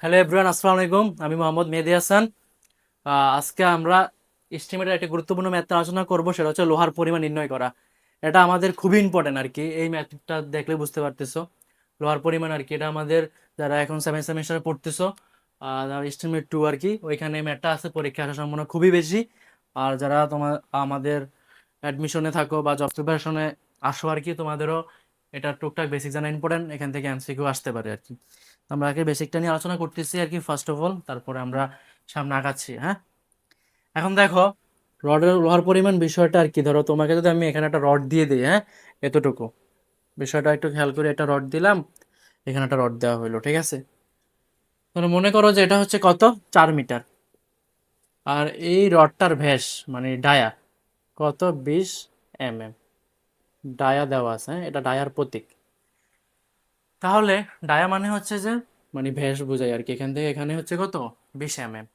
Hello everyone, আসসালামু আলাইকুম। আমি মোহাম্মদ মেহেদী হাসান। আজকে আমরা এস্টিমেটের একটা গুরুত্বপূর্ণ ম্যাথ আলোচনা করব, সেটা হচ্ছে লোহার পরিমাণ নির্ণয় করা। এটা আমাদের খুবই ইম্পর্টেন্ট আর কি। এই ম্যাথটা দেখলে বুঝতে পারতেছো লোহার পরিমাণ আর কি। এটা আমাদের যারা এখন সেভেন সেমিস্টারে পড়তেছো, এস্টিমেট টু আর কি, ওইখানে ম্যাথটা আছে, পরীক্ষা আসার সম্ভাবনা খুবই বেশি। আর যারা আমাদের অ্যাডমিশনে থাকো বা জব প্রিপারেশনে আসো আর কি, তোমাদেরও এটা টুকটাক বেসিক জানা ইম্পর্টেন্ট। এখান থেকে এমসিকিউ আসতে পারে আর কি। আমরা আগে বেসিকটা নিয়ে আলোচনা করতেছি আর কি ফার্স্ট অফ অল, তারপরে আমরা সামনে আগাচ্ছি। হ্যাঁ, এখন দেখো লোহার পরিমাণ বিষয়টা আর কি। ধরো তোমাকে যদি আমি এখানে একটা রড দিয়ে দিই, হ্যাঁ, এতটুকু বিষয়টা একটু খেয়াল করে, একটা রড দিলাম, এখানে একটা রড দেওয়া হলো, ঠিক আছে। তাহলে মনে করো যে এটা হচ্ছে কত, 4 মিটার। আর এই রডটার ব্যাস মানে ডায়া কত, 20 mm। ডায়া দেওয়া আছে, হ্যাঁ, এটা ডায়ার প্রতীক। তাহলে ডায়া মানে হচ্ছে যে মানে ভ্যাস বোঝায় আর কি। এখান থেকে এখানে হচ্ছে কত, 20 mm।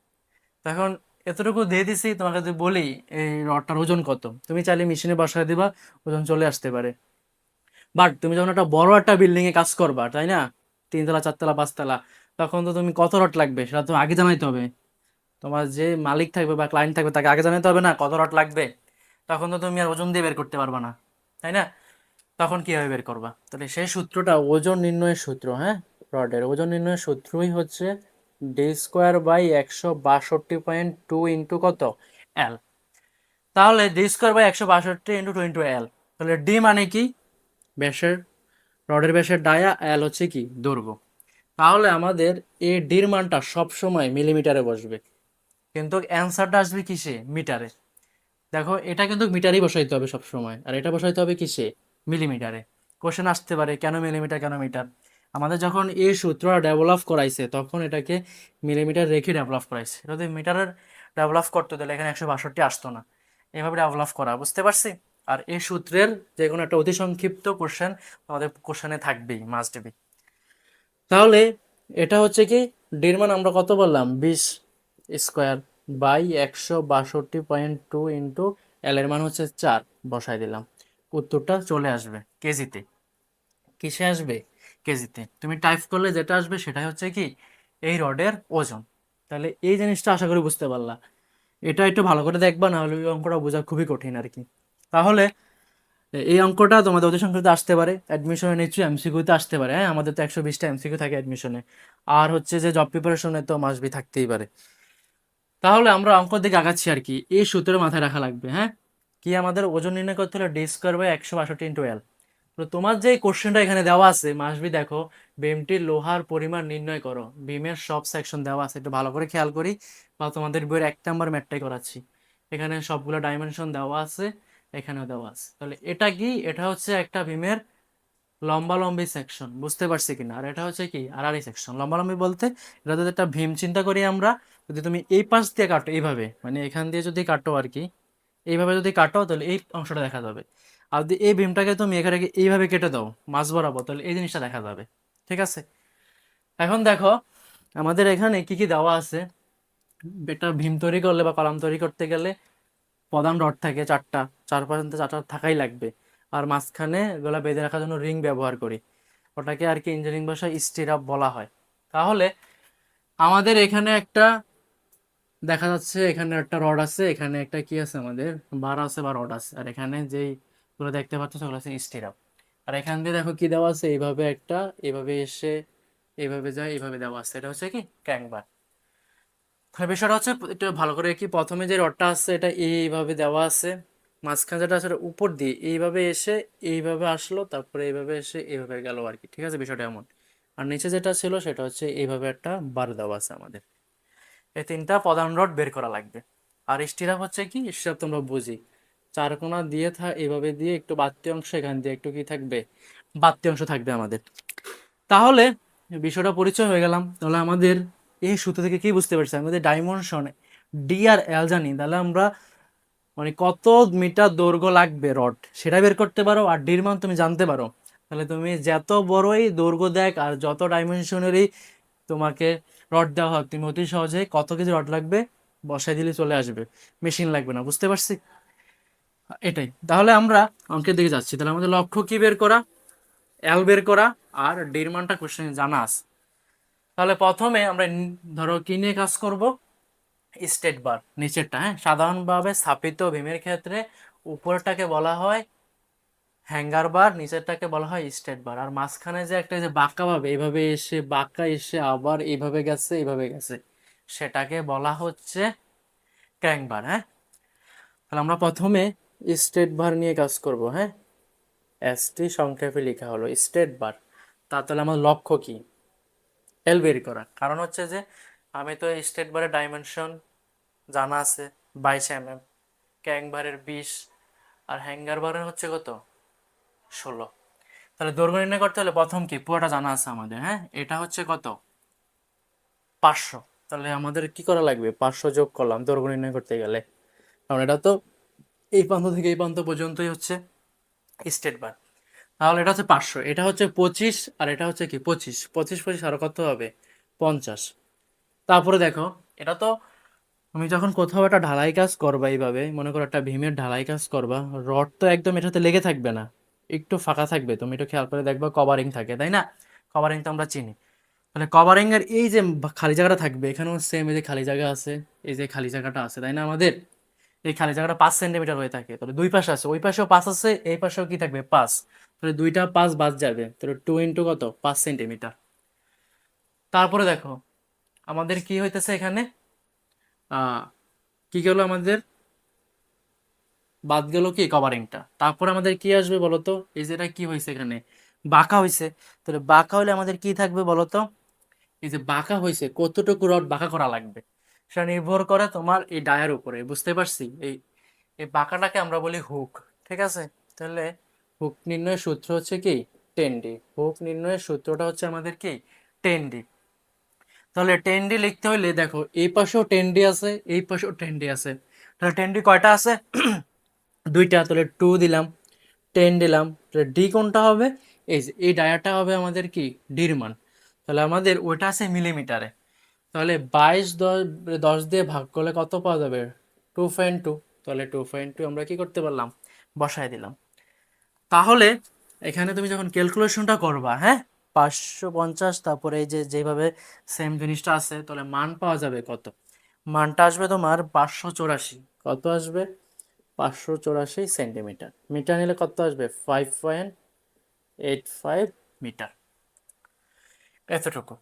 এখন এতটুকু দিয়ে দিছি, তোমাকে যদি বলি এই রডটার ওজন কত, তুমি চাইলে মেশিনে বসায় দিবা, ওজন চলে আসতে পারে। বাট তুমি যখন একটা বড় একটা বিল্ডিং এ কাজ করবা, তাই না, 3 তলা 4 তলা 5 তলা, তখন তো তুমি কত রড লাগবে সেটা তো আগে জানাইতে হবে। তোমার যে মালিক থাকবে বা ক্লায়েন্ট থাকবে তাকে আগে জানাতে হবে না কত রড লাগবে। তখন তো তুমি আর ওজন দিয়ে বের করতে পারবা না, তাই না। তখন কিভাবে বের করবা? তাহলে সেই সূত্রটা ওজন নির্ণয়ের সূত্র, হ্যাঁ, রডের ওজন নির্ণয়ের সূত্রই হচ্ছে d²/162.2 ইন্টু কত, এল। তাহলে d²/162 ইন্টু 2 ইন্টু এল। তাহলে ডি মানে কি, ব্যাসের, রডের ব্যাসের ডায়া, এল হচ্ছে কি, দৈর্ঘ্য। তাহলে আমাদের এই ডির মানটা সবসময় মিলিমিটারে বসবে, কিন্তু অ্যান্সারটা আসবে কিসে, মিটারে। দেখো এটা কিন্তু মিটারেই বসাইতে হবে সব সময়, আর এটা বসাইতে হবে কিসে, মিলিমিটারে। কোশ্চেন আসতে পারে কেন মিলিমিটার, কেন মিটার। আমাদের যখন এই সূত্র ডেভেলপ করাইছে তখন এটাকে মিলিমিটার রেখে ডেভেলপ করাইছে। যদি মিটারের ডেভেলপ করতে তাহলে এখানে 162 আসতো না। এভাবে ডেভেলপ করা, বুঝতে পারছি। আর এই সূত্রের যে কোনো একটা অতি সংক্ষিপ্ত কোশ্চেন আমাদের কোশ্চেনে থাকবেই, মাস্ট বি। তাহলে এটা হচ্ছে কি, ডির মান আমরা কত বললাম, 20² বাই 162.2 ইন্টু এল এর মান হচ্ছে 4, বসাই দিলাম, উত্তরটা চলে আসবে কেজিতে। কিসে আসবে, কেজিতে। তুমি টাইপ করলে যেটা আসবে সেটাই হচ্ছে কি, এই রডের ওজন। তাহলে এই জিনিসটা আশা করি বুঝতে পারলা। এটা একটু ভালো করে দেখবা, না হলে ওই অঙ্কটা বোঝা খুবই কঠিন আর কি। তাহলে এই অঙ্কটা তোমাদের অতি সংখ্যাতে আসতে পারে, অ্যাডমিশনে নিশ্চয়ই এমসিকিউতে আসতে পারে। হ্যাঁ, আমাদের তো 120টা এমসিকিউ থাকে অ্যাডমিশনে। আর হচ্ছে যে জব প্রিপারেশনে তো মাসবি থাকতেই পারে। তাহলে আমরা অঙ্ক দিকে আগাচ্ছি আর কি। এই সূত্র মাথায় রাখা লাগবে, হ্যাঁ। কি, আমাদের ওজন নির্ণয় করতে হলে d²/162 ইন্টু এল। তো তোমার যে কোশ্চেনটা এখানে দেওয়া আছে, মাসবি দেখো, বিমটির লোহার পরিমাণ নির্ণয় করো, বিমের সব সেকশন দেওয়া আছে, একটু ভালো করে খেয়াল করি, বা তোমাদের বইয়ের 1 নম্বর ম্যাটটাই করাচ্ছি। এখানে সবগুলো ডাইমেনশন দেওয়া আছে, এখানেও দেওয়া আছে। তাহলে এটা কি, এটা হচ্ছে একটা বিমের লম্বালম্বি সেকশন, বুঝতে পারছি কিনা। আর এটা হচ্ছে কি, আড়াআড়ি সেকশন। লম্বালম্বি বলতে এটা যদি একটা ভীম চিন্তা করি আমরা, যদি তুমি এই পাশ দিয়ে কাটো এইভাবে, মানে এখান দিয়ে যদি কাটো আর কি, এইভাবে যদি কাটো তাহলে এই অংশটা দেখা যাবে। আর যদি এই ভীমটাকে তুমি এখানে এইভাবে কেটে দাও মাঝ বরাবর, তাহলে এই জিনিসটা দেখা যাবে, ঠিক আছে। এখন দেখো আমাদের এখানে কি কি দেওয়া আছে। একটা ভীম তৈরি করলে বা কলাম তৈরি করতে গেলে প্রধান রড থাকে 4টা, 4 পর্যন্ত 4টা থাকাই লাগবে। আর মাঝখানে এগুলা বেঁধে রাখার জন্য রিং ব্যবহার করি, ওটাকে আর কি ইঞ্জিনিয়ারিং ভাষায় স্টিরাপ বলা হয়। তাহলে আমাদের এখানে একটা দেখা যাচ্ছে, এখানে একটা রড আছে, এখানে একটা কি আছে আমাদের, বার আছে বা রড আছে, আর এখানে যেই গুলো দেখতে পাচ্ছ সেগুলো আছে স্টিরাপ। আর এখান দিয়ে দেখো কি দেওয়া আছে, এইভাবে একটা, এইভাবে এসে এইভাবে যায়, এইভাবে দেওয়া আছে, এটা হচ্ছে কি ক্র্যাঙ্ক বার। বিষয়টা হচ্ছে একটু ভালো করে কি, প্রথমে যে রডটা আছে এটা এইভাবে দেওয়া আছে, মাঝখানে যেটা আছে ওটা উপর দিয়ে এইভাবে এসে এইভাবে আসলো, তারপরে এইভাবে এসে এইভাবে গেল আর কি, ঠিক আছে, বিষয়টা এমন। আর নিচে যেটা ছিল সেটা হচ্ছে এইভাবে একটা বার দেওয়া আছে আমাদের। এই 3টা প্রধান রড বের করা লাগবে। আর স্টিরাপ হচ্ছে কি, স্টিরাপ তোমরা বুঝি, 4 কোণা দিয়ে এইভাবে দিয়ে একটু বাড়তি অংশ, এখান দিয়ে একটু কি থাকবে, বাড়তি অংশ থাকবে আমাদের। তাহলে বিষয়টা পরিচয় হয়ে গেলাম। তাহলে আমাদের এই সূত্র থেকে কি বুঝতে পারছি, আমাদের ডাইমেনশন ডি আর এল জানি, তাহলে আমরা মানে কত মিটার দৈর্ঘ্য লাগবে রড সেটা বের করতে পারো। আর ডির মান তুমি জানতে পারো, তাহলে তুমি যত বড়ই দৈর্ঘ্য দেখ আর যত ডাইমেনশনেরই তোমাকে রড দেওয়া হোক, তুমি অতি সহজে কত কেজি রড লাগবে বসাই দিলে চলে আসবে, মেশিন লাগবে না, বুঝতে পারছি। এটাই। তাহলে আমরা অঙ্কের দিকে যাচ্ছি। তাহলে আমাদের লক্ষ্য কি, বের করা, এল বের করা, আর ডির মানটা কোশ্চেনে জানা আছে। তাহলে প্রথমে আমরা ধরো কি নিয়ে কাজ করব, স্টেট বার নিচেরটা। হ্যাঁ, সাধারণভাবে স্থাপিত বিমের ক্ষেত্রে উপরটাকে বলা হয় হ্যাঙ্গার বার, নিচেরটাকে বলা হয় স্টেট বার। আর মাঝখানে যে একটা যে বাঁকা ভাবে এইভাবে এসে বাঁকা এসে আবার এইভাবে গেছে এইভাবে গেছে, সেটাকে বলা হচ্ছে ক্র্যাঙ্ক বার। হ্যাঁ, তাহলে আমরা প্রথমে স্টেট বার নিয়ে কাজ করব। হ্যাঁ, এসটি সংক্ষেপে লেখা হলো স্টেট বার। তাহলে আমার লক্ষ্য কি, এল বের করা। কারণ হচ্ছে যে আমি তো স্টেট বারের ডাইমেনশন জানা আছে 22 mm, ক্র্যাঙ্ক বারের 20, আর হ্যাঙ্গার বারের হচ্ছে কত 16। তাহলে দৈর্ঘ্য নির্ণয় করতে হলে প্রথম কি পুরোটা জানা আছে আমাদের। হ্যাঁ, এটা হচ্ছে কত 500। তাহলে আমাদের কি করা লাগবে, 500 যোগ করলাম দৈর্ঘ্য নির্ণয় করতে গেলে, কারণ এটা তো এই প্রান্ত থেকে এই প্রান্ত পর্যন্তই হচ্ছে স্টেট বার। তাহলে এটা হচ্ছে 500, এটা হচ্ছে 25, আর এটা হচ্ছে কি 25, 25 25 আরো কত হবে 50। তারপরে দেখো, এটা তো তুমি যখন কোথাও একটা ঢালাই কাজ করবা, এইভাবে মনে করো একটা ভীমের ঢালাই কাজ করবা, রড তো একদম এটাতে লেগে থাকবে না, একটু ফাঁকা থাকবে। তুমি একটু খেয়াল করে দেখবা কভারিং থাকে, তাই না? কভারিং তো আমরা চিনি। মানে কভারিং এর এই যে খালি জায়গাটা থাকবে, এখানেও সেম এই যে খালি জায়গা আছে, এই যে খালি জায়গাটা আছে, তাই না? আমাদের এই খালি জায়গাটা 5 সেন্টিমিটার হয়ে থাকে। তাহলে দুই পাশে আছে, ওই পাশেও 5 আছে, এই পাশেও কি থাকবে 5। তাহলে দুইটা 5 বাদ যাবে, তাহলে 2 ইন্টু কত 5 সেন্টিমিটার। তারপরে দেখো আমাদের কি হইতেছে এখানে, কি গেল আমাদের, বাদ গেল কি কভারিংটা। তারপর আমাদের কি আসবে বলতো, এই যেটা কি হয়েছে এখানে বাঁকা হয়েছে। তাহলে বাঁকা হলে আমাদের কি থাকবে বলতো, এই যে বাঁকা হয়েছে কতটুকু রড বাঁকা করা লাগবে, সেটা নির্ভর করে তোমার এই ডায়ার উপরে। বুঝতে পারছি? এই এই বাঁকাটাকে আমরা বলি হুক। ঠিক আছে? তাহলে হুক নির্ণয়ের সূত্র হচ্ছে কি 10D। হুক নির্ণয়ের সূত্রটা হচ্ছে আমাদের কি 10D। তাহলে 10D লিখতে হলে দেখো এই পাশেও 10D আছে, এই পাশেও 10D আছে। তাহলে 10D কয়টা আছে দুইটা। তাহলে 2 দিলাম, 10 দিলাম। তাহলে ডি কোনটা হবে, এই যে এই ডায়াটা হবে আমাদের কি ডির মান। তাহলে আমাদের ওইটা আছে মিলিমিটারে। তাহলে 22 10 দিয়ে ভাগ করলে কত পাওয়া যাবে 2.2। তাহলে 2.2 আমরা কি করতে পারলাম, বসায় দিলাম। তাহলে এখানে তুমি যখন ক্যালকুলেশনটা করবা, হ্যাঁ, 550, তারপরে এই যে যেভাবে সেম জিনিসটা আছে, তাহলে মান পাওয়া যাবে কত, মানটা আসবে তোমার 584। কত আসবে 584 সেন্টিমিটার। মিটার নিলে কত আসবে 5.85 মিটার, এতটুকু।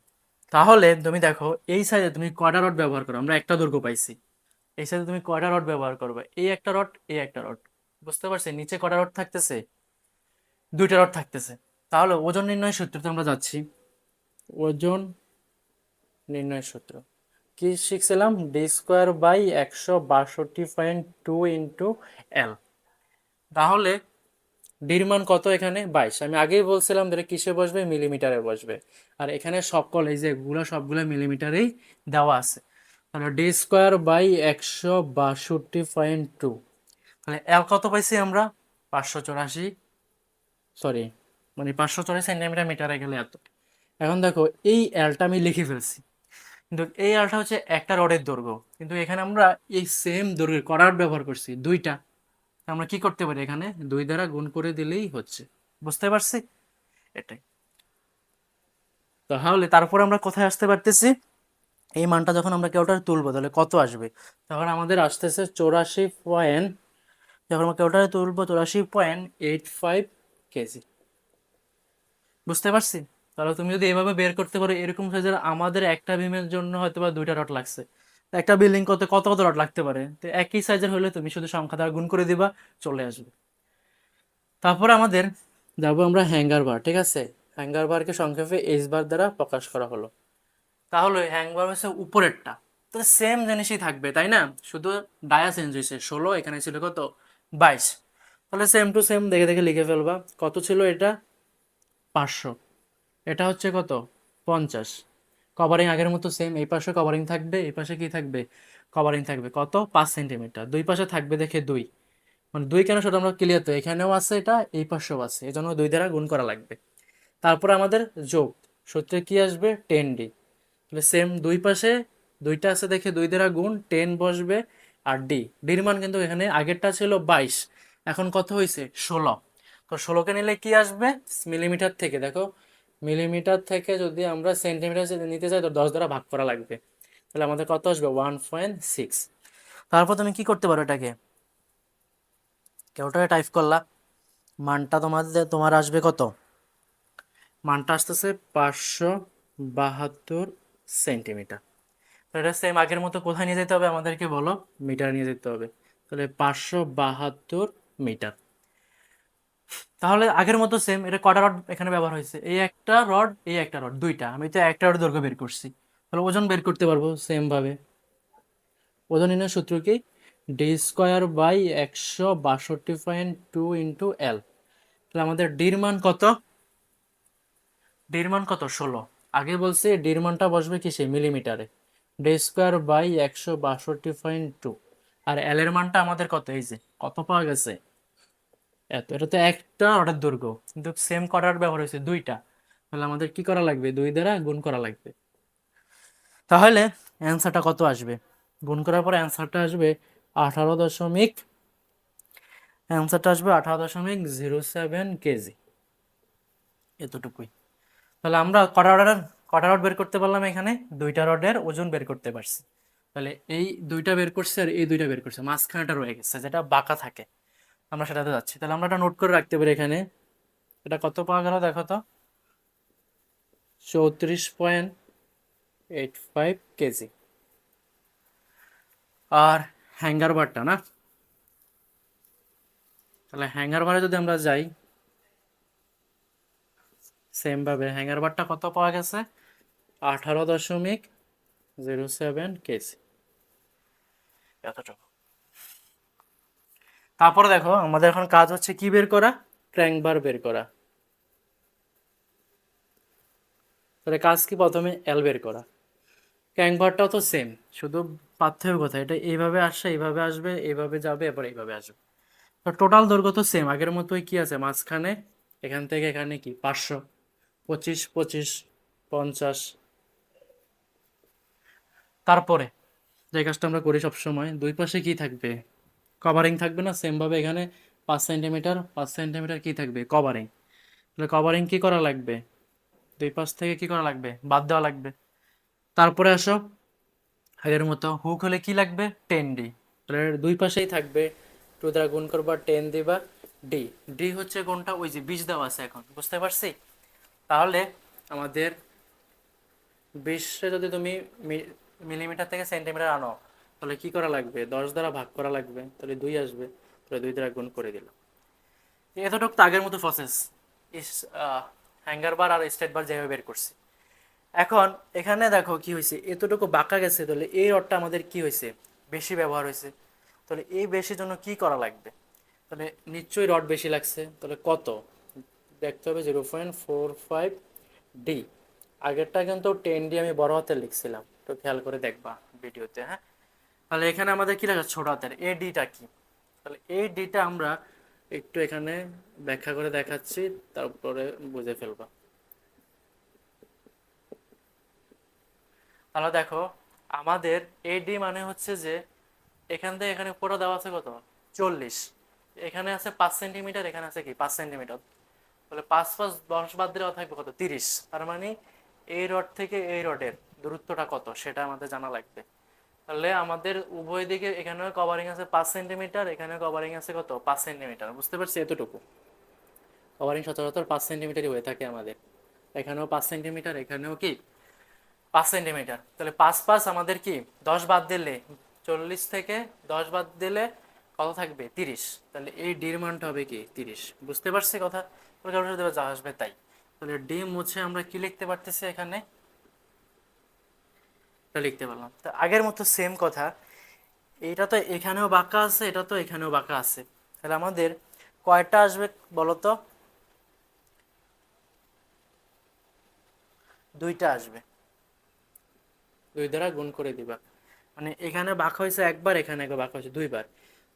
তাহলে তুমি দেখো এই সাইডে তুমি কয়টা রড ব্যবহার করো, আমরা একটা দৈর্ঘ্য পাইছি। এই সাইডে তুমি কয়টা রড ব্যবহার করবে, এই একটা রড এই একটা রড। বুঝতে পারছি? নিচে কয়টা রড থাকতেছে, দুইটা রড থাকতেছে। তাহলে ওজন নির্ণয় সূত্রতে আমরা যাচ্ছি। ওজন নির্ণয় সূত্র কি শিখছিলাম, D²/162.2 ইন্টু এল। তাহলে ডির মান কত এখানে 22। আমি আগেই বলছিলাম যেটা কিসে বসবে, মিলিমিটারে বসবে। আর এখানে সকল এই যে গুলো সবগুলো মিলিমিটারেই দেওয়া আছে। তাহলে D²/162। তাহলে এল কত পাইছি আমরা 584, সরি মানে 584 সেন্টিমিটার, মিটারে গেলে এত। এখন দেখো এই এলটা আমি লিখে ফেলছি, কিন্তু এই এলটা হচ্ছে একটা রডের দৈর্ঘ্য, কিন্তু এখানে আমরা এই সেম দৈর্ঘ্যের কড়া রড ব্যবহার করছি দুইটা। আমরা কি করতে পারি, এখানে 2 দ্বারা গুণ করে দিলেই হচ্ছে। বুঝতে পারছি? এটাই। তাহলে তারপর আমরা কোথায় আসতে পারতেছি, এই মানটা যখন আমরা কেউটা তুলবো তাহলে কত আসবে, তখন আমাদের আসতেছে 84 পয়েন্ট, যখন আমরা কেউটা তুলবো 84.85 কেজি। বুঝতে পারছি? তাহলে তুমি যদি এভাবে বের করতে পারো এরকম সাইজের, আমাদের একটা বিমের জন্য হয়তো বা দুইটা রড লাগছে, তো একটা বিল্ডিং করতে কত কত রড লাগতে পারে, তো একই সাইজের হলে তুমি শুধু সংখ্যা দ্বারা গুণ করে দিবা, চলে আসবে। তারপর আমাদের যাবো আমরা হ্যাঙ্গার বার। ঠিক আছে, হ্যাঙ্গার বারকে সংক্ষেপে এইচ বার দ্বারা প্রকাশ করা হলো। তাহলে হ্যাঙ্গার হচ্ছে উপরেরটা, তো সেম জিনিসই থাকবে, তাই না? শুধু ডায়া চেঞ্জ হয়েছে, 16 এখানে ছিল কত 22। তাহলে সেম টু সেম দেখে দেখে লিখে ফেলবা। কত ছিল এটা 500, এটা হচ্ছে কত 50। কভারিং আগের মতো সেম, এই পাশে কভারিং থাকবে, এই পাশে কি থাকবে কভারিং থাকবে, কত 5 সেন্টিমিটার। দুই পাশে থাকবে দেখে 2, মানে 2 কেন সেটা আমরা ক্লিয়ার, তো এখানেও আছে এটা, এই পাশেও আছে, এই জন্য 2 দ্বারা গুণ করা লাগবে। তারপর আমাদের যোগ সূত্রে কি আসবে 10D। তাহলে সেম দুই পাশে দুইটা আছে দেখে 2 দ্বারা গুণ 10 বসবে। আর ডির মান কিন্তু এখানে আগেরটা ছিল 22, এখন কত হয়েছে 16। তো 16কে নিলে কি আসবে মিলিমিটার থেকে, দেখো মিলিমিটার থেকে যদি আমরা সেন্টিমিটার নিতে চাই তো 10 দ্বারা ভাগ করা লাগবে, তাহলে আমাদের কত আসবে 1.6। তারপর তুমি কি করতে পারো, এটাকে কেউটাকে টাইপ করলা, মানটা তোমার আসবে কত, মানটা আসতেছে 572 সেন্টিমিটার। তো এটা সেম আগের মতো কোথায় নিয়ে যেতে হবে আমাদেরকে বলো, মিটার নিয়ে যেতে হবে। তাহলে 572 মিটার। তাহলে আগের মতো সেম, এটা কটা রড এখানে ব্যবহার হয়েছে, এই একটা রড, এই একটা রড, দুইটা, আমি তো একটা রড দৈর্ঘ্য বের করছি, তাহলে ওজন বের করতে পারবো সেম ভাবে। ওজন নির্ণয়ের সূত্র কি, d² / 162.2 × L। তাহলে আমাদের ডির মান কত, ডির মান কত 16। আগে বলছি ডির মানটা বসবে কিসে, মিলিমিটারে, d² / 162.2। আর এল এর মানটা আমাদের কত, এই যে কত পাওয়া গেছে, এত। এটা তো একটা রডের দৈর্ঘ্য, কিন্তু সেম কটা রড ব্যবহার হয়েছে, দুইটা, তাহলে আমাদের কি করা লাগবে, 2 দ্বারা গুণ করা লাগবে। তাহলে অ্যান্সারটা কত আসবে, গুণ করার পর অ্যান্সারটা আসবে 18.07 কেজি, এতটুকুই। তাহলে আমরা কটা রড বের করতে পারলাম, এখানে দুইটা রডের ওজন বের করতে পারছি। তাহলে এই দুইটা বের করছে আর এই দুইটা বের করছে, মাঝখানেটা রয়ে গেছে যেটা বাঁকা থাকে, আমরা সেটাতে যাচ্ছি। তাহলে আমরা এটা নোট করে রাখতে পারি এখানে, এটা কত পাওয়া গেল দেখো তো, 34.85 কেজি। আর হ্যাঙ্গার বারটা না, তাহলে হ্যাঙ্গার বারে যদি আমরা যাই, সেম ভাবে হ্যাঙ্গার বারটা কত পাওয়া গেছে, 18.07 কেজি, এতটুকু। তারপরে দেখো আমাদের এখন কাজ হচ্ছে কি বের করা, ক্র্যাঙ্ক বার বের করা। তাহলে কাজ কি, প্রথমে এল বের করা। ক্র্যাঙ্ক বারটাও তো সেম, শুধু পার্থক্য কোথায়, এটা এইভাবে আসছে, এইভাবে আসবে, এইভাবে যাবে, এবার এইভাবে আসবে। তো টোটাল দৈর্ঘ্য তো সেম আগের মতোই, কি আছে মাঝখানে, এখান থেকে এখানে কি 500, 25 25 50। তারপরে যে কাজটা আমরা করি সবসময়, দুই পাশে কি থাকবে, কভারিং থাকবে না, সেম ভাবে এখানে 5 সেন্টিমিটার 5 সেন্টিমিটার কি থাকবে, কভারিং। তাহলে কভারিং কি করা লাগবে, দুই পাশ থেকে কি করা লাগবে, বাদ দেওয়া লাগবে। তারপরে আসো আগের মতো, হুক হলে কি লাগবে, 10D। তাহলে দুই পাশেই থাকবে, 2 দ্বারা গুণ করবা, 10 দিবা, ডি। ডি হচ্ছে কোনটা, ওই যে 20 দেওয়া আছে, এখন বুঝতে পারছি। তাহলে আমাদের 20 যদি তুমি মিলিমিটার থেকে সেন্টিমিটার আনো, তাহলে কি করা লাগবে, 10 দ্বারা ভাগ করা লাগবে, তাহলে 2 আসবে, তাহলে 2 দ্বারা গুণ করে দিলাম। এতটুকু তো আগের মতো প্রসেস, হ্যাঙ্গার বার আর স্ট্রেট বার যেভাবে বের করছি। এখন এখানে দেখো কি হয়েছে, এতটুকু বাঁকা গেছে, তাহলে এই রডটা আমাদের কি হয়েছে, বেশি ব্যবহার হয়েছে। তাহলে এই বেশির জন্য কি করা লাগবে, তাহলে নিশ্চয়ই রড বেশি লাগছে, তাহলে কত দেখতে হবে, 0.45D। আগেরটা কিন্তু 10D আমি বড় হাতের লিখছিলাম, তো খেয়াল করে দেখবা ভিডিওতে, হ্যাঁ। তাহলে এখানে আমাদের কি লাগছে, ছোট হাতের এ ডিটা কি, তাহলে এই ডিটা আমরা একটু এখানে ব্যাখ্যা করে দেখাচ্ছি, তারপরে বুঝে ফেলবা। তাহলে দেখো আমাদের এডি মানে হচ্ছে যে এখান থেকে এখানে পুরো দেওয়া আছে কত, 40, এখানে আছে 5 সেন্টিমিটার, এখানে আছে কি 5 সেন্টিমিটার, তাহলে 5 5 10 বাদ দিলে থাকবে কত, 30। তার মানে এই রড থেকে এই রডের দূরত্বটা কত সেটা আমাদের জানা লাগবে। তাহলে আমাদের উভয় দিকে এখানেও কভারিং আছে 5 সেন্টিমিটার, এখানেও কভারিং আছে কত, 5 সেন্টিমিটার, বুঝতে পারছি এতটুকু। কভারিং সচরাচর 5 সেন্টিমিটারই হয়ে থাকে আমাদের, এখানেও 5 সেন্টিমিটার, এখানেও কি 5 সেন্টিমিটার। তাহলে 5 5 আমাদের কি 10 বাদ দিলে, 40 থেকে 10 বাদ দিলে কত থাকবে, 30। তাহলে এই ডির মানটা হবে কি 30, বুঝতে পারছি কথা, দেবে যা আসবে তাই। তাহলে ডি মুছে আমরা কি লিখতে পারতেছি, এখানে এটা লিখতে পারলাম। তো আগের মতো সেম কথা, এইটা তো এখানেও বাঁকা আছে, এটা তো এখানেও বাঁকা আছে, তাহলে আমাদের কয়টা আসবে বলো তো, দুইটা আসবে, 2 দ্বারা গুণ করে দিবা। মানে এখানে বাঁকা হয়েছে একবার, এখানে একবার বাঁকা হয়েছে দুইবার,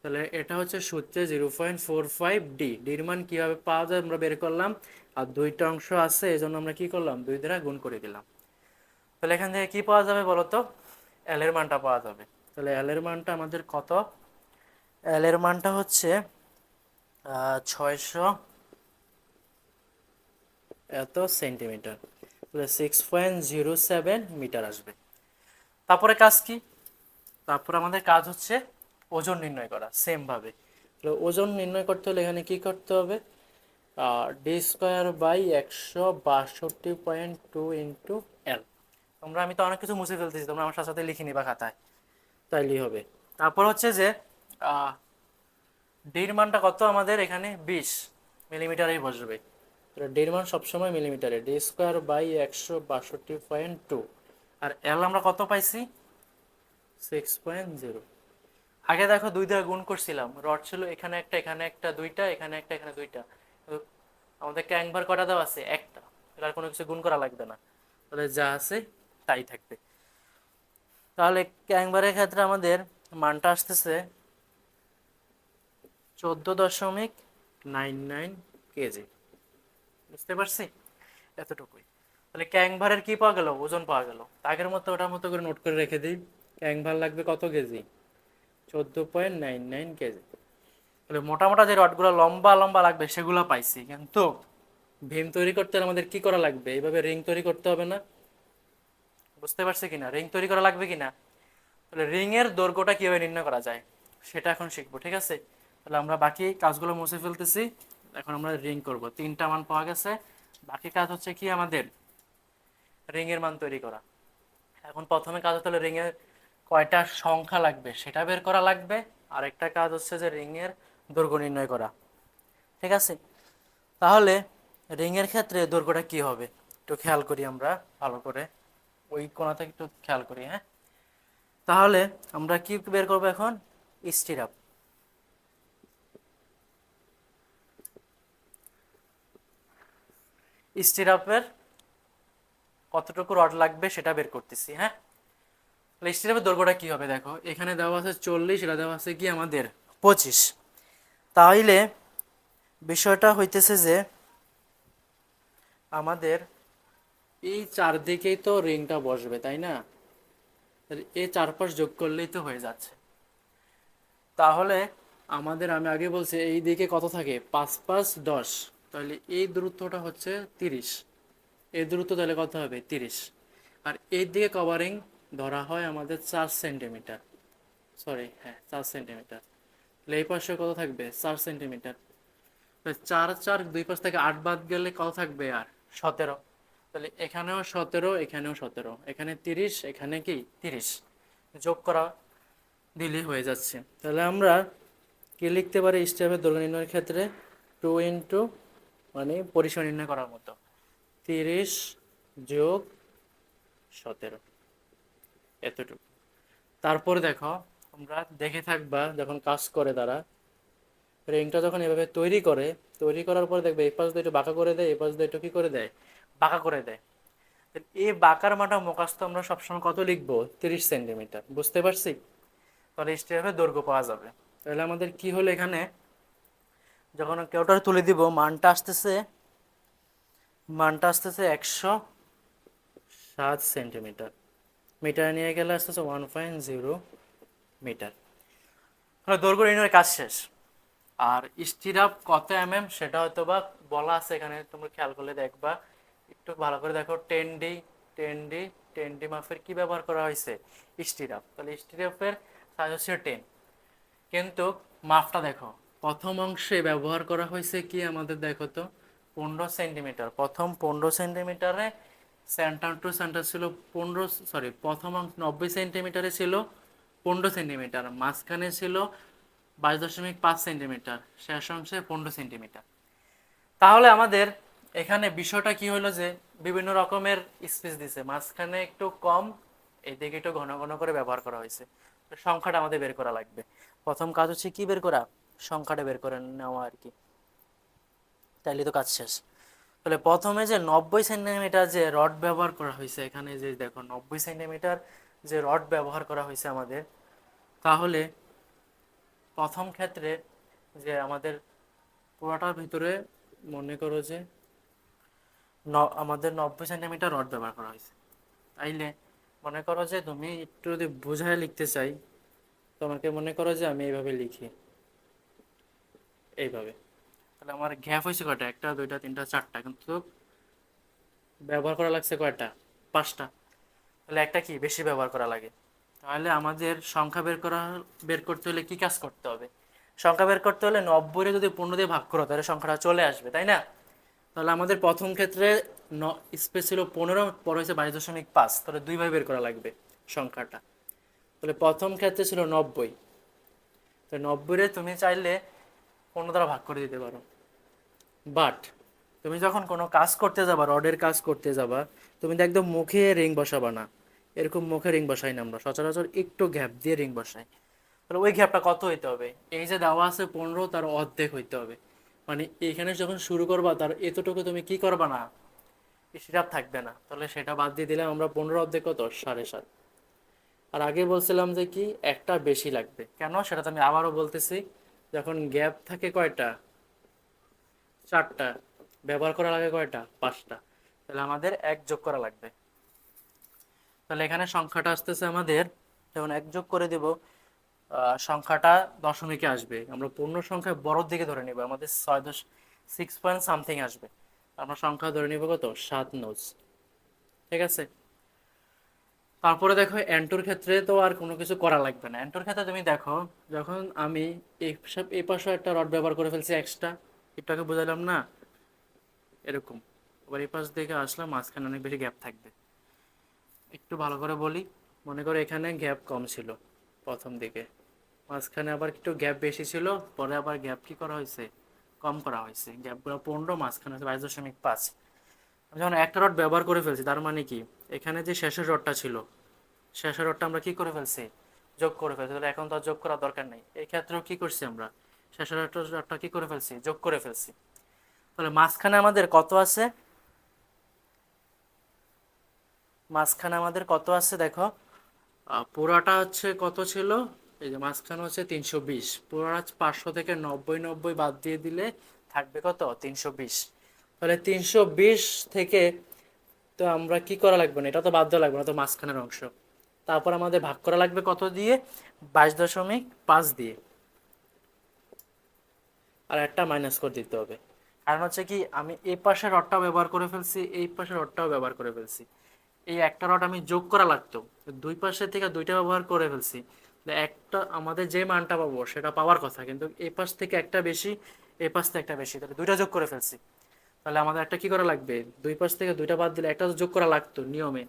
তাহলে এটা হচ্ছে সূত্রে 0.45D। ডির মান কীভাবে পাওয়া যায় আমরা বের করলাম, আর দুইটা অংশ আছে এই জন্য আমরা কি করলাম, 2 দ্বারা গুণ করে দিলাম। তাহলে এখান থেকে কি পাওয়া যাবে বলো তো, এল এর মানটা পাওয়া যাবে। তাহলে এল এর মানটা আমাদের কত, এল এর মানটা হচ্ছে 600 এত সেন্টিমিটার, তাহলে 6.07 মিটার আসবে। তারপরে কাজ কি? তারপর আমাদের কাজ হচ্ছে ওজন নির্ণয় করা সেম ভাবে। তো ওজন নির্ণয় করতে হলে এখানে কি করতে হবে? d² / 162.2 into L. আমি তো অনেক কিছু মুছে ফেলতেছি, তোমরা আমার সাথে সাথে লিখে নিবা খাতায়, তাইলেই হবে। তারপর হচ্ছে যে ডির মানটা কত আমাদের এখানে 20 মিলিমিটারেই বসবে। ডির মান সবসময় মিলিমিটারে, d² / 162.2। আর এল আমরা কত পাইছি? 6.0। আগে দেখো 2 দিয়ে গুণ করছিলাম, রড ছিল এখানে একটা, এখানে একটা, দুইটা, এখানে একটা, এখানে দুইটা। আমাদের ক্যাংভার কটা দেওয়া আছে? একটা। আর কোনো কিছু গুণ করা লাগবে না, তাহলে যা আছে তাই থাকবে। তাহলে ক্যাংভারের ক্ষেত্রে আমাদের মানটা আসতেছে 14.99 কেজি। বুঝতে পারছি? এতটুকুই। তাহলে ক্যাংভারের কি পাওয়া গেল? ওজন পাওয়া গেল। আগের মতো ওটার মতো করে নোট করে রেখে দিই। ক্যাংভার লাগবে কত কেজি? 14.99 কেজি। তাহলে মোটা মোটা যে রডগুলো লম্বা লম্বা লাগবে সেগুলো পাইছি, কিন্তু ভীম তৈরি করতে হলে আমাদের কি করা লাগবে? এইভাবে রিং তৈরি করতে হবে না? বুঝতে পারছি কিনা? রিং তৈরি করা লাগবে কিনা? তাহলে রিং এর দৈর্ঘ্যটা কিভাবে নির্ণয় করা যায় সেটা এখন শিখবো, ঠিক আছে? তাহলে আমরা বাকি কাজগুলো মুছে ফেলতেছি, এখন আমরা রিং করব। 3টা মান পাওয়া গেছে, বাকি কাজ হচ্ছে কি আমাদের রিং এর মান তৈরি করা। এখন প্রথমে কাজ হতে হলে রিং এর কয়টা সংখ্যা লাগবে সেটা বের করা লাগবে, আরেকটা কাজ হচ্ছে যে রিং এর দৈর্ঘ্য নির্ণয় করা, ঠিক আছে? তাহলে রিং এর ক্ষেত্রে দৈর্ঘ্যটা কি হবে একটু খেয়াল করি আমরা ভালো করে, ওই কোণা থেকে একটু খেয়াল করি, হ্যাঁ? তাহলে আমরা কি বের করবো এখন? স্টিরাপ। স্টিরাপের কতটুকু রড লাগবে সেটা বের করতেছি, হ্যাঁ? তাহলে স্টিরাপের দৈর্ঘ্যটা কি হবে? দেখো এখানে দেওয়া আছে 40, এটা দেওয়া আছে কি আমাদের 25। তাহলে বিষয়টা হইতেছে যে আমাদের এই চারদিকেই তো রিংটা বসবে, তাই না? এই চারপাশ যোগ করলেই তো হয়ে যাচ্ছে। তাহলে আমাদের, আমি আগে বলছি এই দিকে কত থাকে? 5 5 10, তাহলে এই দূরত্বটা হচ্ছে 30। এই দূরত্ব তাহলে কত হবে? 30। আর এই দিকে কভারিং ধরা হয় আমাদের 4 সেন্টিমিটার, সরি হ্যাঁ 4 সেন্টিমিটার। তাহলে এই পাশে কত থাকবে? 4 সেন্টিমিটার। 4 4 দুই পাশ থেকে 8 বাদ গেলে কত থাকবে? আর 17। তাহলে এখানেও 17, এখানেও 17, এখানে 30, এখানে কি 30 যোগ করা দিলেই হয়ে যাচ্ছে। তাহলে আমরা কি লিখতে পারি স্টেপের দৈর্ঘ্য নির্ণয়ের ক্ষেত্রে? 2 ইন্টু, মানে পরিসীমা নির্ণয় করার মতো, 30 যোগ 17, এতটুকু। তারপরে দেখো তোমরা দেখে থাকবা যখন কাজ করে তারা, রিংটা যখন এভাবে তৈরি করে, তৈরি করার পরে দেখবে এই পাশ দিয়ে একটু বাঁকা করে দেয়, এই পাশ দিয়ে একটু কি করে দেয়? বাঁকা করে দেয়। এই বাঁকার মাটা মুখস্থ আমরা সবসময় কত লিখবো? 30 সেন্টিমিটার। বুঝতে পারছি? তাহলে স্টেপে দৈর্ঘ্য পাওয়া যাবে। তাহলে আমাদের কি হলো এখানে, যখন কেউটার তুলে দিব মানটা আসতেছে 107 সেন্টিমিটার। মিটার নিয়ে গেলে আসতেছে 1.0 মিটার। দৈর্ঘ্য নির্ণয়ের কাজ শেষ। আর স্টিরাপ কত সেটা হয়তো বা বলা আছে এখানে, তোমরা খেয়াল করলে দেখবা, একটু ভালো করে দেখো। 10D 10D 10D মাপের কি ব্যবহার করা হয়েছে? স্টিরাপ। তাহলে স্টিরাপের সাইজ হচ্ছে 10, কিন্তু মাপটা দেখো প্রথম অংশে ব্যবহার করা হয়েছে কি আমাদের, দেখো তো 15 সেন্টিমিটার। প্রথম 15 সেন্টিমিটারে সেন্টার টু সেন্টার ছিল 15, সরি প্রথম অংশ 90 সেন্টিমিটারে ছিল 15 সেন্টিমিটার, মাঝখানে ছিল 22.5 সেন্টিমিটার, শেষ অংশে 15 সেন্টিমিটার। তাহলে আমাদের এখানে বিষয়টা কি হলো যে বিভিন্ন রকমের স্পেস দিছে, মাঝখানে একটু কম, এদিকে একটু ঘন ঘন করে ব্যবহার করা হয়েছে। তো সংখ্যাটা আমাদের বের করা লাগবে। প্রথম কাজ হচ্ছে কি বের করা? সংখ্যাটা বের করে নেওয়া আর কি, তাইলে তো কাজ শেষ। তাহলে প্রথমে যে 90 সেন্টিমিটার যে রড ব্যবহার করা হয়েছে, এখানে যে দেখো 90 সেন্টিমিটার যে রড ব্যবহার করা হয়েছে আমাদের, তাহলে প্রথম ক্ষেত্রে যে আমাদের পুরাটার ভিতরে মনে করো যে আমাদের 90 সেন্টিমিটার রড ব্যবহার করা হয়েছে। তাইলে মনে করো যে তুমি একটু যদি বুঝায় লিখতে চাই, তোমাকে মনে করো যে আমি এইভাবে লিখি, এইভাবে। তাহলে আমার গ্যাপ হয়েছে কয়টা? 1 2 3 4টা, কিন্তু ব্যবহার করা লাগছে কয়টা? 5টা। তাহলে একটা কি বেশি ব্যবহার করা লাগে। তাহলে আমাদের সংখ্যা বের করতে হলে কি কাজ করতে হবে? সংখ্যা বের করতে হলে 90 যদি 15 দিয়ে ভাগ করো তাহলে সংখ্যাটা চলে আসবে, তাই না? তাহলে আমাদের প্রথম ক্ষেত্রে স্পেস ছিল 15, পরে হয়েছে 22.5, তাহলে দুইভাবে বের করা লাগবে সংখ্যাটা। তাহলে প্রথম ক্ষেত্রে ছিল 90, তো 90 তুমি চাইলে 15 দ্বারা ভাগ করে দিতে পারো। বাট তুমি যখন কোনো কাজ করতে যাবা, রডের কাজ করতে যাবা, তুমি তো একদম মুখে রিং বসাবা না। এরকম মুখে রিং বসাই না আমরা, সচরাচর একটু গ্যাপ দিয়ে রিং বসাই। তাহলে ওই গ্যাপটা কত হইতে হবে? এই যে দেওয়া আছে 15, তার অর্ধেক হইতে হবে। মানে এখানে যখন শুরু করবা তার এতটুকু তুমি কি করবা না, সেটা থাকবে না। তাহলে সেটা বাদ দিয়ে দিলাম আমরা, 15 অর্ধেক কত? 7.5। আর আগে বলছিলাম যে কি একটা বেশি লাগবে, কেন সেটা তো আমি আবারও বলতেছি। যখন গ্যাপ থাকে কয়টা? 4টা। ব্যবহার করা লাগে কয়টা? 5টা। তাহলে আমাদের 1 যোগ করা লাগবে। তাহলে এখানে সংখ্যাটা আসতেছে আমাদের, যখন 1 যোগ করে দেব সংখ্যাটা দশমিকে আসবে। আমরা পূর্ণ সংখ্যা বড় দিকে ধরে নিব, আমাদের 6 পয়েন্ট সামথিং আসবে। আমরা সংখ্যা ধরে নিব কত? 7 নোজ। ঠিক আছে। তারপরে দেখো এন্টোর ক্ষেত্রে তো আর কোনো কিছু করা লাগবে না। এন্টোর ক্ষেত্রে তুমি দেখো, যখন আমি এই পাশে একটা রড ব্যবহার করে ফেলছি এক্সট্রা, একটু আগে বোঝালাম না এরকম। এবার এই পাশ থেকে আসলাম, মাঝখানে অনেক বেশি গ্যাপ থাকবে। একটু ভালো করে বলি, মনে করো এখানে গ্যাপ কম ছিল প্রথম দিকে, মাঝখানে আবার একটু গ্যাপ বেশি ছিল, পরে আবার গ্যাপ কি করা হয়েছে? কম করা হয়েছে। গ্যাপগুলো 15, মাঝখানে হচ্ছে 22.5। আমি যখন একটা রড ব্যবহার করে ফেলছি, তার মানে কি এখানে যে শেষের রডটা ছিল, শেষের রডটা আমরা কি করে ফেলছি? যোগ করে ফেলছি। তাহলে এখন তো আর যোগ করার দরকার নেই। এই ক্ষেত্রেও কি করছি আমরা? শেষের রডটা কি করে ফেলছি? যোগ করে ফেলছি। তাহলে মাঝখানে আমাদের কত আছে? মাঝখানে আমাদের কত আছে দেখো, পুরাটা হচ্ছে কত ছিল? এই যে মাঝখানে হচ্ছে 320, পুরাটা 500 থেকে 90 90 বাদ দিয়ে দিলে থাকবে কত? 320। তাহলে 320 থেকে তো আমরা কি করা লাগবে না, এটা তো বাদ দেওয়া লাগবে না, তো মাঝখানের অংশ। তারপর আমাদের ভাগ করা লাগবে কত দিয়ে? 22.5 দিয়ে। আর একটা মাইনাস করে দিতে হবে, কারণ হচ্ছে কি আমি এই পাশের রডটাও ব্যবহার করে ফেলছি, এই পাশের রডটাও ব্যবহার করে ফেলছি। এই একটা রড আমি যোগ করা লাগতো, দুই পাশে থেকে দুইটা ব্যবহার করে ফেলছি। একটা আমাদের যে মানটা পাবো সেটা পাওয়ার কথা, কিন্তু এই পাশ থেকে একটা বেশি, এই পাশ থেকে একটা বেশি, তাহলে দুইটা যোগ করে ফেলছি। তাহলে আমাদের একটা কি করা লাগবে? দুই পাশ থেকে দুইটা বাদ দিলে একটা যোগ করা লাগতো নিয়মে।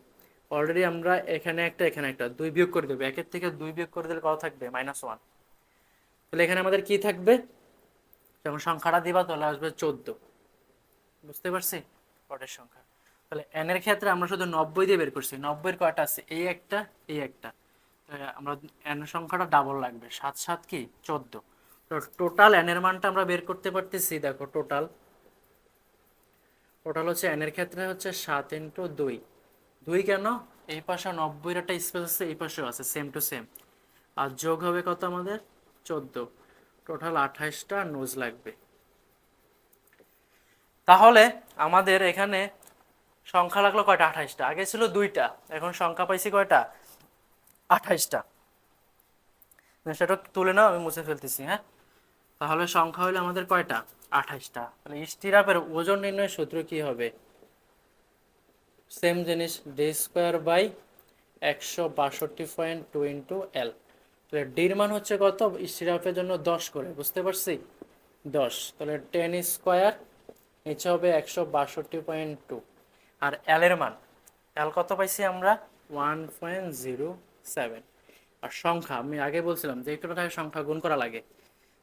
অলরেডি আমরা এখানে একটা, এখানে একটা, দুই বিয়োগ করে দেবো। একের থেকে দুই বিয়োগ করে দিলে কত থাকবে? -1। তাহলে এখানে আমাদের কি থাকবে? যখন সংখ্যাটা দিবা তাহলে আসবে 14। বুঝতে পারছি রডের সংখ্যা। তাহলে এন এর ক্ষেত্রে আমরা শুধু 90 দিয়ে বের করছি। 90 এর কয়টা আছে? এই একটা, এই একটা। আমরা এন সংখ্যাটা ডাবল লাগবে। 7 7 কি 14। তো টোটাল এন এর মানটা আমরা বের করতে পারতেছি। দেখো টোটাল হচ্ছে এন এর ক্ষেত্রে হচ্ছে 7 × 2। 2 কেন? এই পাশে 90 এর একটা স্পেস আছে, এই পাশেও আছে, সেম টু সেম। আর যোগ হবে কত আমাদের? 14। টোটাল 28টা নোজ লাগবে। তাহলে আমাদের এখানে সংখ্যা লাগলো কয়টা? 28টা। আগে ছিল 2টা, এখন সংখ্যা পাইছি কয়টা? 28টা। সেটা তুলে নাও, আমি মুছে ফেলতেছি। হ্যাঁ, তাহলে সংখ্যা হলো আমাদের কয়টা? 28টা। তাহলে স্টিরাপের ওজন নির্ণয়ের সূত্র কি হবে? সেম জিনিস, d² / 162.2 × L। তাহলে ডির মান হচ্ছে কত? স্টিরাপের জন্য 10 করে, বুঝতে পারছি? 10। তাহলে 10², নিচে হবে 162.2। আর এল এর মান, এল কত পাইছি আমরা? 1.07। আর সংখ্যা আমি আগে বলছিলাম যে একটু সংখ্যা গুণ করা লাগে।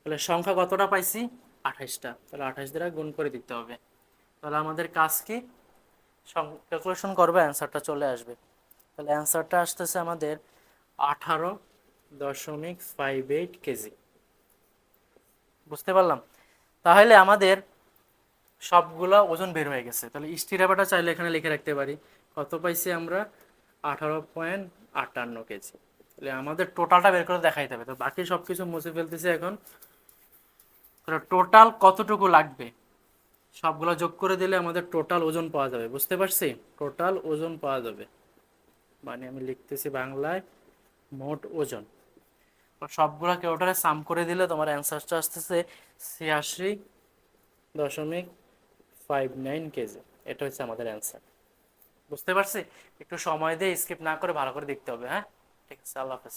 তাহলে সংখ্যা কতটা পাইছি? 28টা। তাহলে 28 দ্বারা গুণ করে দিতে হবে। তাহলে আমাদের কাজ কি? ক্যালকুলেশন করবে, অ্যান্সারটা চলে আসবে। তাহলে অ্যান্সারটা আসতেছে আমাদের 18.58 কেজি। বুঝতে পারলাম? তাহলে আমাদের সবগুলা ওজন বের হয়ে গেছে। তাহলে স্টিরাপটা চাইলে এখানে লিখে রাখতে পারি। কত পাইছি আমরা? 18.58 কেজি। তাহলে আমাদের টোটালটা বের করে দেখাইতে হবে। তো বাকি সব কিছু মুছে ফেলতেছি এখন। তাহলে টোটাল কতটুকু লাগবে সবগুলো যোগ করে দিলে আমাদের টোটাল ওজন পাওয়া যাবে। বুঝতে পারছি? টোটাল ওজন পাওয়া যাবে, মানে আমি লিখতেছি বাংলায় মোট ওজন। সবগুলোকে ওটারে সাম করে দিলে তোমার অ্যান্সারটা আসতেছে 86.59 কেজি। এটা হচ্ছে আমাদের অ্যান্সার। বুঝতে পারছি? একটু সময় দিয়ে স্কিপ না করে ভালো করে দেখতে হবে, হ্যাঁ? ঠিক আছে, আল্লাহ হাফেজ।